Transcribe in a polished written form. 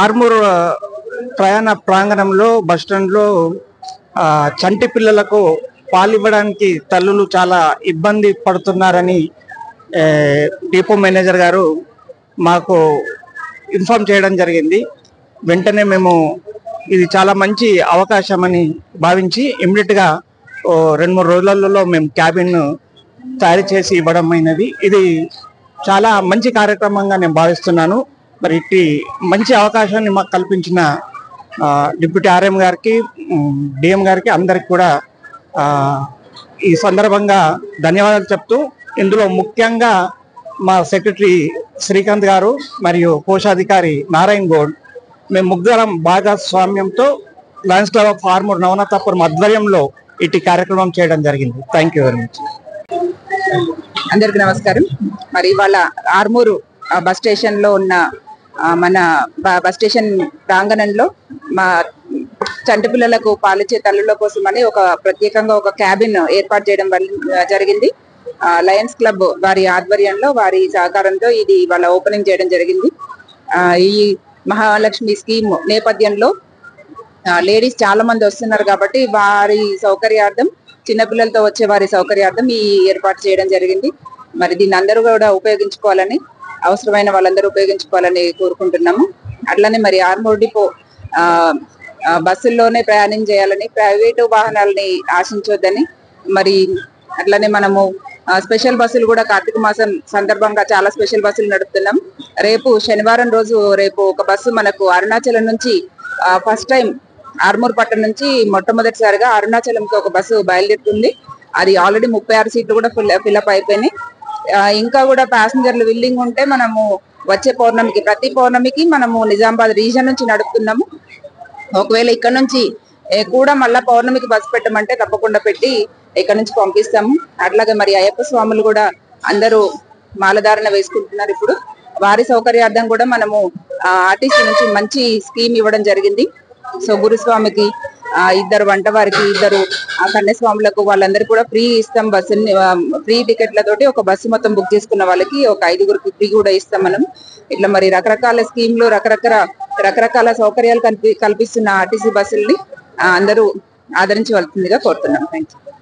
ఆర్మూర్ ప్రయాణ ప్రాంగణంలో బస్టాండ్లో చంటి పిల్లలకు పాలు ఇవ్వడానికి తల్లులు చాలా ఇబ్బంది పడుతున్నారని డిపో మేనేజర్ గారు మాకు ఇన్ఫార్మ్ చేయడం జరిగింది. వెంటనే మేము ఇది చాలా మంచి అవకాశం అని భావించి ఇమ్మీడియట్గా 2-3 రోజులలో మేము క్యాబిన్ తయారు చేసి ఇవ్వడం అయినది. ఇది చాలా మంచి కార్యక్రమంగా నేను భావిస్తున్నాను. మరి ఇట్టి మంచి అవకాశాన్ని మాకు కల్పించిన డిప్యూటీ ఆర్ఎం గారికి, డిఎం గారికి అందరికి కూడా ఈ సందర్భంగా ధన్యవాదాలు చెప్తూ, ఇందులో ముఖ్యంగా మా సెక్రటరీ శ్రీకాంత్ గారు మరియు కోశాధికారి నారాయణ్ గౌడ్ మేము ముగ్గురం భాగస్వామ్యంతో Lions club of Armoor Navanathapuram ఆధ్వర్యంలో ఇటు కార్యక్రమం చేయడం జరిగింది. Thank you very much. అందరికి నమస్కారం. మరి ఇవాళ ఆర్మూరు బస్ స్టేషన్ లో ఉన్న మన బస్ స్టేషన్ ప్రాంగణంలో మా చంటి పిల్లలకు పాలిచ్చే తల్లుల కోసం అని ప్రత్యేకంగా ఒక క్యాబిన్ ఏర్పాటు చేయడం జరిగింది. లయన్స్ క్లబ్ వారి ఆధ్వర్యంలో, వారి సహకారంతో ఇది ఇవాళ ఓపెనింగ్ చేయడం జరిగింది. ఈ మహాలక్ష్మి స్కీమ్ నేపథ్యంలో లేడీస్ చాలా మంది వస్తున్నారు కాబట్టి వారి సౌకర్యార్థం, చిన్నపిల్లలతో వచ్చే వారి సౌకర్యార్థం ఈ ఏర్పాటు చేయడం జరిగింది. మరి దీన్ని అందరూ కూడా ఉపయోగించుకోవాలని, అవసరమైన వాళ్ళందరూ ఉపయోగించుకోవాలని కోరుకుంటున్నాము. అట్లనే మరి ఆర్మూర్ డిపో బస్సుల్లోనే ప్రయాణం చేయాలని, ప్రైవేటు వాహనాలని ఆశించొద్దని, మరి అట్లనే మనము స్పెషల్ బస్సులు కూడా కార్తీక మాసం సందర్భంగా చాలా స్పెషల్ బస్సులు నడుపుతున్నాం. రేపు శనివారం రోజు ఒక బస్సు మనకు అరుణాచలం నుంచి ఫస్ట్ టైం ఆర్మూర్ పట్టణం నుంచి మొట్టమొదటిసారిగా అరుణాచలంకి ఒక బస్సు బయలుదేరుతుంది. అది ఆల్రెడీ 36 సీట్లు కూడా ఫిల్అప్ అయిపోయినాయి. ఇంకా కూడా ప్యాసింజర్లు విల్లింగ్ ఉంటే మనము వచ్చే పౌర్ణమికి, ప్రతి పౌర్ణమికి మనము నిజామాబాద్ రీజన్ నుంచి నడుపుతున్నాము. ఒకవేళ ఇక్కడ నుంచి కూడా మళ్ళా పౌర్ణమికి బస్సు పెట్టమంటే తప్పకుండా పెట్టి ఇక్కడ నుంచి పంపిస్తాము. అట్లాగే మరి అయ్యప్ప స్వాములు కూడా అందరూ మాలధారణ వేసుకుంటున్నారు. ఇప్పుడు వారి సౌకర్యార్థం కూడా మనము ఆర్టీసీ నుంచి మంచి స్కీమ్ ఇవ్వడం జరిగింది. సో గురుస్వామికి 2 వంట వారికి, 2 కన్యాస్వాములకు వాళ్ళందరికీ కూడా ఫ్రీ ఇస్తాం. బస్సుని ఫ్రీ టికెట్లతోటి ఒక బస్సు మొత్తం బుక్ చేసుకున్న వాళ్ళకి ఒక 5గురికి ఫ్రీ కూడా ఇస్తాం మనం. ఇట్లా మరి రకరకాల స్కీమ్లు, రకరకాల సౌకర్యాలు కల్పిస్తున్న ఆర్టీసీ బస్సుల్ని అందరూ ఆదరించవలసిందిగా కోరుతున్నాం. Thank you.